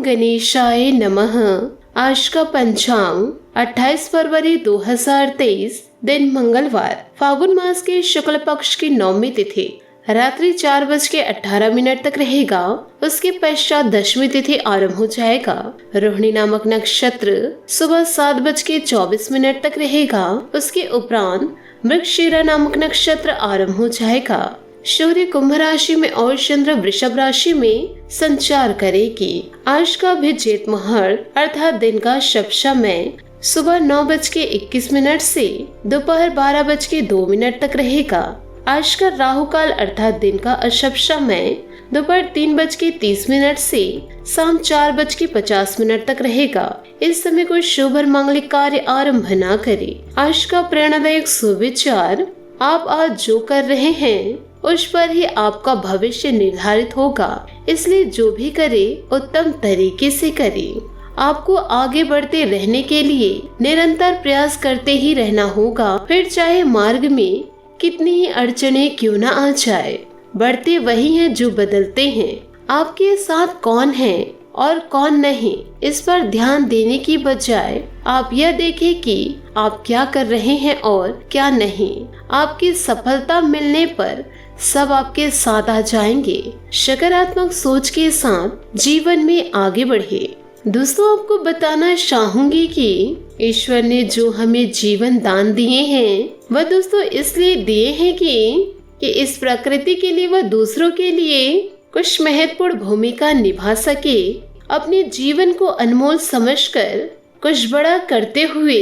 ओम गणेशाय नमः। आज का पंचांग 28 फरवरी 2023, दिन मंगलवार, फागुन मास के शुक्ल पक्ष की 9वीं तिथि रात्रि 4:18 तक रहेगा। उसके पश्चात दशमी तिथि आरंभ हो जाएगा। रोहिणी नामक नक्षत्र सुबह 7:24 तक रहेगा। उसके उपरांत मृगशिरा नामक नक्षत्र आरंभ हो जाएगा। सूर्य कुंभ राशि में और चंद्र वृषभ राशि में संचार करेगी। आज का भी जेठ मुहूर्त अर्थात दिन का शुभ समय सुबह 9:21 से दोपहर 12:02 तक रहेगा। आज का राहु काल अर्थात दिन का अशुभ समय दोपहर 3:30 से शाम 4:50 तक रहेगा। इस समय कोई शुभ और मांगलिक कार्य आरंभ न करे। आज का प्रेरणादायक सुविचार, आप आज जो कर रहे हैं उस पर ही आपका भविष्य निर्धारित होगा, इसलिए जो भी करे उत्तम तरीके से करे। आपको आगे बढ़ते रहने के लिए निरंतर प्रयास करते ही रहना होगा, फिर चाहे मार्ग में कितनी ही अड़चनें क्यों न आ जाए। बढ़ते वही हैं जो बदलते हैं। आपके साथ कौन है और कौन नहीं, इस पर ध्यान देने की बजाय आप यह देखें कि आप क्या कर रहे हैं और क्या नहीं। आपकी सफलता मिलने पर सब आपके साथ आ जाएंगे। सकारात्मक सोच के साथ जीवन में आगे बढ़े। दोस्तों, आपको बताना चाहूंगी कि ईश्वर ने जो हमें जीवन दान दिए हैं वह दोस्तों इसलिए दिए हैं कि इस प्रकृति के लिए व दूसरों के लिए कुछ महत्वपूर्ण भूमिका निभा सके। अपने जीवन को अनमोल समझकर कुछ बड़ा करते हुए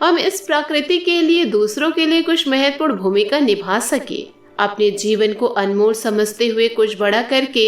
हम इस प्रकृति के लिए, दूसरों के लिए कुछ महत्वपूर्ण भूमिका निभा सके। अपने जीवन को अनमोल समझते हुए कुछ बड़ा करके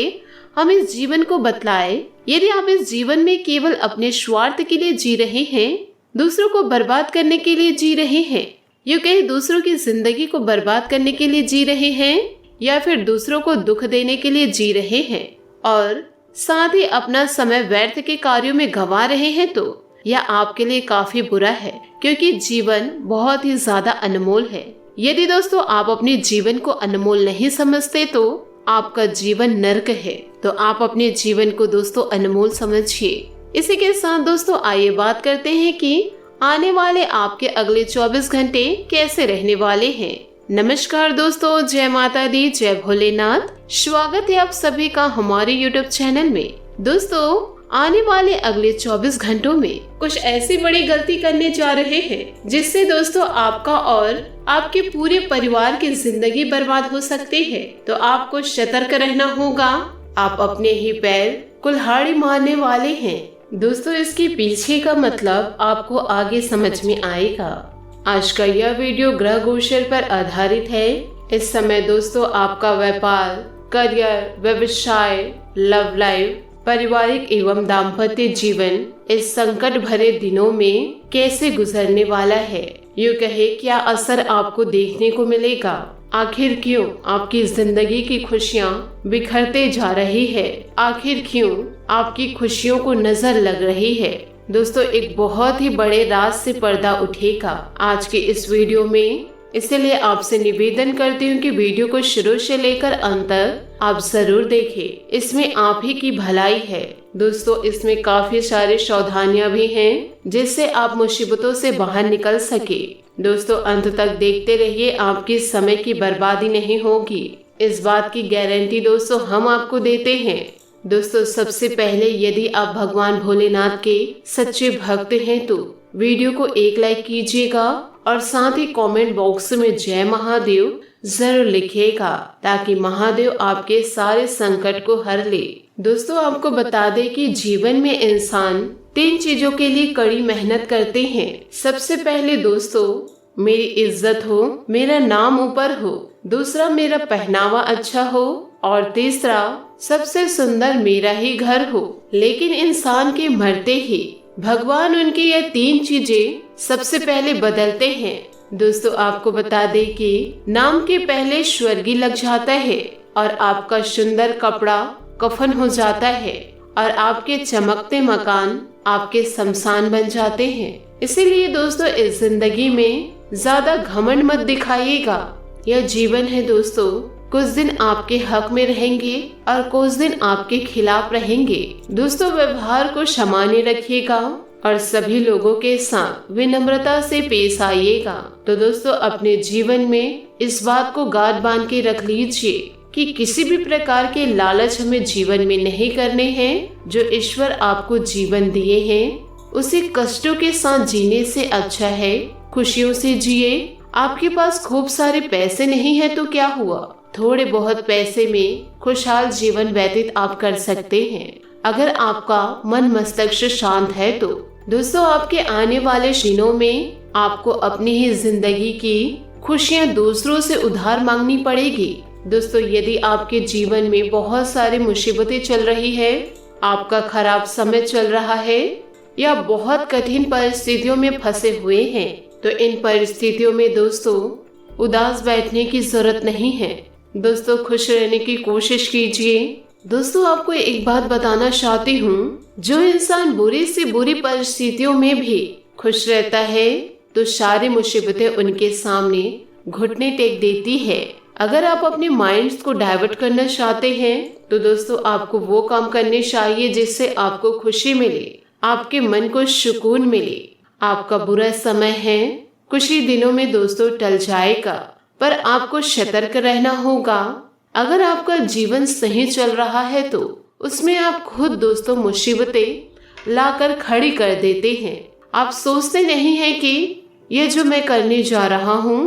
हम इस जीवन को बतलाए। यदि आप इस जीवन में केवल अपने स्वार्थ के लिए जी रहे हैं, दूसरों को बर्बाद करने के लिए जी रहे हैं, यूँ कहीं दूसरों की जिंदगी को बर्बाद करने के लिए जी रहे हैं, या फिर दूसरों को दुख देने के लिए जी रहे हैं और साथ ही अपना समय व्यर्थ के कार्यों में गंवा रहे हैं, तो यह आपके लिए काफी बुरा है, क्योंकि जीवन बहुत ही ज्यादा अनमोल है। यदि दोस्तों आप अपने जीवन को अनमोल नहीं समझते तो आपका जीवन नर्क है। तो आप अपने जीवन को दोस्तों अनमोल समझिए। इसी के साथ दोस्तों आइए बात करते हैं कि आने वाले आपके अगले 24 घंटे कैसे रहने वाले हैं। नमस्कार दोस्तों, जय माता दी, जय भोलेनाथ। स्वागत है आप सभी का हमारे YouTube चैनल में। दोस्तों, आने वाले अगले 24 घंटों में कुछ ऐसी बड़ी गलती करने जा रहे हैं जिससे दोस्तों आपका और आपके पूरे परिवार की जिंदगी बर्बाद हो सकती है। तो आपको सतर्क रहना होगा। आप अपने ही पैर कुल्हाड़ी मारने वाले हैं। दोस्तों, इसके पीछे का मतलब आपको आगे समझ में आएगा। आज का यह वीडियो ग्रह गोचर पर आधारित है। इस समय दोस्तों आपका व्यापार, करियर, व्यवसाय, लव लाइफ, पारिवारिक एवं दाम्पत्य जीवन इस संकट भरे दिनों में कैसे गुजरने वाला है, यूँ कहे क्या असर आपको देखने को मिलेगा। आखिर क्यों आपकी जिंदगी की खुशियाँ बिखरते जा रही है, आखिर क्यों आपकी खुशियों को नजर लग रही है। दोस्तों, एक बहुत ही बड़े राज से पर्दा उठेगा आज के इस वीडियो में। इसलिए आपसे निवेदन करती हूँ कि वीडियो को शुरू से लेकर अंत तक आप जरूर देखें। इसमें आप ही की भलाई है। दोस्तों, इसमें काफी सारी सावधानियां भी हैं जिससे आप मुसीबतों से बाहर निकल सके। दोस्तों, अंत तक देखते रहिए, आपकी समय की बर्बादी नहीं होगी। इस बात की गारंटी दोस्तों हम आपको देते हैं। दोस्तों, सबसे पहले यदि आप भगवान भोलेनाथ के सच्चे भक्त हैं तो वीडियो को एक लाइक कीजिएगा और साथ ही कमेंट बॉक्स में जय महादेव जरूर लिखिएगा, ताकि महादेव आपके सारे संकट को हर ले। दोस्तों, आपको बता दें कि जीवन में इंसान 3 चीजों के लिए कड़ी मेहनत करते हैं। सबसे पहले दोस्तों मेरी इज्जत हो, मेरा नाम ऊपर हो, दूसरा मेरा पहनावा अच्छा हो और तीसरा सबसे सुंदर मेरा ही घर हो। लेकिन इंसान के मरते ही भगवान उनकी यह 3 चीजें सबसे पहले बदलते हैं। दोस्तों, आपको बता दें कि नाम के पहले स्वर्गीय लग जाता है और आपका सुंदर कपड़ा कफन हो जाता है और आपके चमकते मकान आपके शमशान बन जाते हैं। इसीलिए दोस्तों इस जिंदगी में ज्यादा घमंड मत दिखाइएगा। यह जीवन है दोस्तों, कुछ दिन आपके हक में रहेंगे और कुछ दिन आपके खिलाफ रहेंगे। दोस्तों, व्यवहार को सामान्य रखिएगा और सभी लोगों के साथ विनम्रता से पेश आइएगा। तो दोस्तों, अपने जीवन में इस बात को गांठ बांध के रख लीजिए कि किसी भी प्रकार के लालच हमें जीवन में नहीं करने हैं। जो ईश्वर आपको जीवन दिए हैं उसे कष्टों के साथ जीने से अच्छा है खुशियों से जिए। आपके पास खूब सारे पैसे नहीं है तो क्या हुआ, थोड़े बहुत पैसे में खुशहाल जीवन व्यतीत आप कर सकते हैं अगर आपका मन मस्तिष्क शांत है तो। दोस्तों, आपके आने वाले दिनों में आपको अपनी ही जिंदगी की खुशियां दूसरों से उधार मांगनी पड़ेगी। दोस्तों, यदि आपके जीवन में बहुत सारी मुसीबतें चल रही है, आपका खराब समय चल रहा है या बहुत कठिन परिस्थितियों में फंसे हुए हैं, तो इन परिस्थितियों में दोस्तों उदास बैठने की जरूरत नहीं है। दोस्तों, खुश रहने की कोशिश कीजिए। दोस्तों, आपको एक बात बताना चाहती हूँ, जो इंसान बुरी से बुरी परिस्थितियों में भी खुश रहता है तो सारी मुसीबतें उनके सामने घुटने टेक देती है। अगर आप अपने माइंड को डाइवर्ट करना चाहते हैं तो दोस्तों आपको वो काम करने चाहिए जिससे आपको खुशी मिले, आपके मन को सुकून मिले। आपका बुरा समय है, कुछ ही दिनों में दोस्तों टल जाएगा, पर आपको सतर्क रहना होगा। अगर आपका जीवन सही चल रहा है तो उसमें आप खुद दोस्तों मुसीबतें लाकर खड़ी कर देते हैं। आप सोचते नहीं हैं कि ये जो मैं करने जा रहा हूँ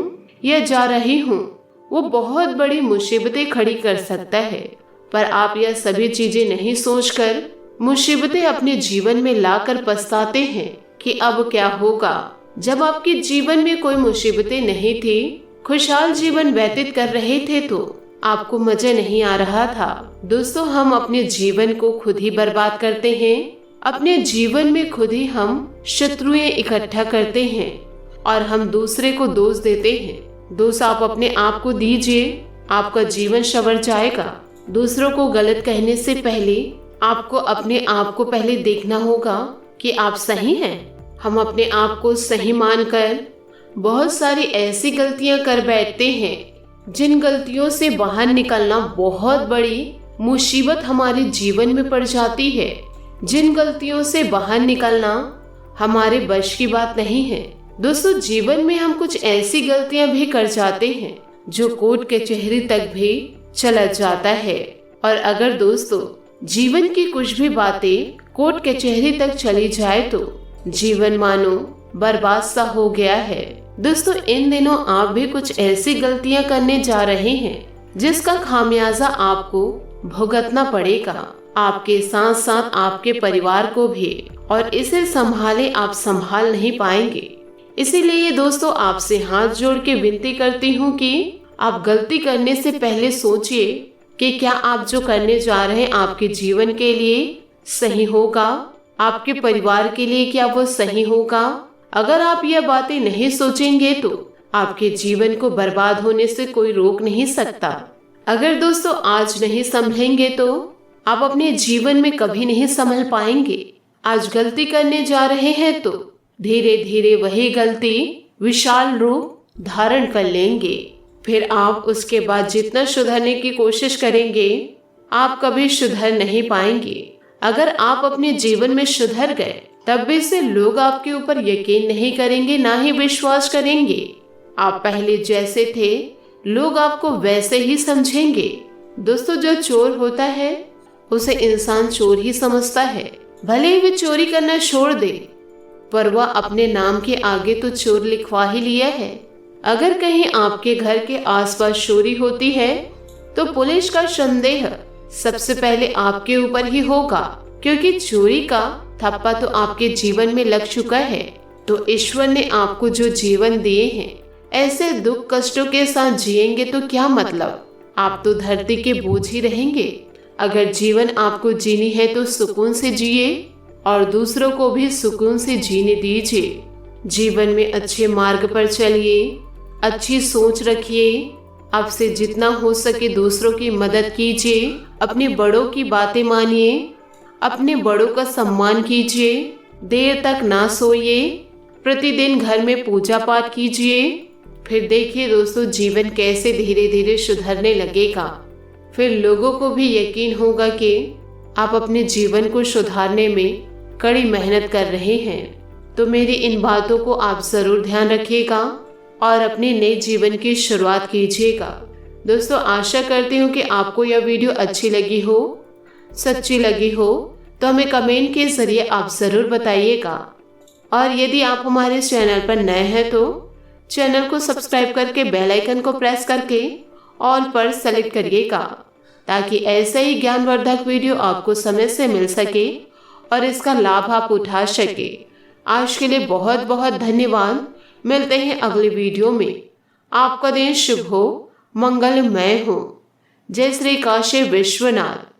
या जा रही हूँ वो बहुत बड़ी मुसीबतें खड़ी कर सकता है, पर आप यह सभी चीजें नहीं सोचकर मुसीबतें अपने जीवन में लाकर पछताते हैं कि अब क्या होगा। जब आपके जीवन में कोई मुसीबतें नहीं थी, खुशहाल जीवन व्यतीत कर रहे थे तो आपको मजा नहीं आ रहा था। दोस्तों, हम अपने जीवन को खुद ही बर्बाद करते हैं, अपने जीवन में खुद ही हम शत्रुएं इकट्ठा करते हैं और हम दूसरे को दोष देते हैं। दोस्त, आप अपने आप को दीजिए, आपका जीवन संवर जाएगा। दूसरों को गलत कहने से पहले आपको अपने आप को पहले देखना होगा कि आप सही हैं। हम अपने आप को सही मानकर बहुत सारी ऐसी गलतियां कर बैठते हैं जिन गलतियों से बाहर निकलना बहुत बड़ी मुसीबत हमारे जीवन में पड़ जाती है। जिन गलतियों से बाहर निकलना हमारे बस की बात नहीं है। दोस्तों, जीवन में हम कुछ ऐसी गलतियां भी कर जाते हैं जो कोर्ट कचहरी तक भी चला जाता है। और अगर दोस्तों जीवन की कुछ भी बातें कोर्ट कचहरी तक चली जाए तो जीवन मानो बर्बाद सा हो गया है। दोस्तों, इन दिनों आप भी कुछ ऐसी गलतियां करने जा रहे हैं जिसका खामियाजा आपको भुगतना पड़ेगा, आपके साथ साथ आपके परिवार को भी, और इसे संभाले आप संभाल नहीं पाएंगे। इसीलिए दोस्तों आपसे हाथ जोड़ के विनती करती हूँ कि आप गलती करने से पहले सोचिए कि क्या आप जो करने जा रहे हैं आपके जीवन के लिए सही होगा, आपके परिवार के लिए क्या वो सही होगा। अगर आप यह बातें नहीं सोचेंगे तो आपके जीवन को बर्बाद होने से कोई रोक नहीं सकता। अगर दोस्तों आज नहीं संभलेंगे तो आप अपने जीवन में कभी नहीं संभल पाएंगे। आज गलती करने जा रहे हैं तो धीरे धीरे वही गलती विशाल रूप धारण कर लेंगे। फिर आप उसके बाद जितना सुधरने की कोशिश करेंगे आप कभी सुधर नहीं पाएंगे। अगर आप अपने जीवन में सुधर गए तब भी से लोग आपके ऊपर यकीन नहीं करेंगे, ना ही विश्वास करेंगे। आप पहले जैसे थे लोग आपको वैसे ही समझेंगे। दोस्तों, जो चोर होता है उसे इंसान चोर ही समझता है, भले ही वे चोरी करना छोड़ दे, पर वह अपने नाम के आगे तो चोर लिखवा ही लिया है। अगर कहीं आपके घर के आसपास चोरी होती है तो पुलिस का संदेह सबसे पहले आपके ऊपर ही होगा, क्योंकि चोरी का थप्पा तो आपके जीवन में लग चुका है। तो ईश्वर ने आपको जो जीवन दिए हैं ऐसे दुख कष्टों के साथ जिएंगे तो क्या मतलब, आप तो धरती के बोझ ही रहेंगे। अगर जीवन आपको जीनी है तो सुकून से जिए और दूसरों को भी सुकून से जीने दीजिए। जीवन में अच्छे मार्ग पर चलिए, अच्छी सोच रखिए, आपसे जितना हो सके दूसरों की मदद कीजिए, अपने बड़ों की बातें मानिए, अपने बड़ों का सम्मान कीजिए, देर तक ना सोइए, प्रतिदिन घर में पूजा पाठ कीजिए, फिर देखिए दोस्तों जीवन कैसे धीरे धीरे सुधरने लगेगा। फिर लोगों को भी यकीन होगा कि आप अपने जीवन को सुधारने में कड़ी मेहनत कर रहे हैं। तो मेरी इन बातों को आप जरूर ध्यान रखिएगा और अपने नए जीवन की शुरुआत कीजिएगा। दोस्तों आशा करती हूँ कि आपको यह वीडियो अच्छी लगी हो, सच्ची लगी हो, तो हमें कमेंट के जरिए आप जरूर बताइएगा। और यदि आप हमारे चैनल पर नए हैं तो चैनल को सब्सक्राइब करके बेल आइकन को प्रेस करके ऑल पर सेलेक्ट करिएगा, ताकि ऐसे ही ज्ञानवर्धक वीडियो आपको समय से मिल सके और इसका लाभ आप उठा सके। आज के लिए बहुत बहुत धन्यवाद। मिलते हैं अगले वीडियो में। आपका दिन शुभ हो, मंगलमय हो। जय श्री काशी विश्वनाथ।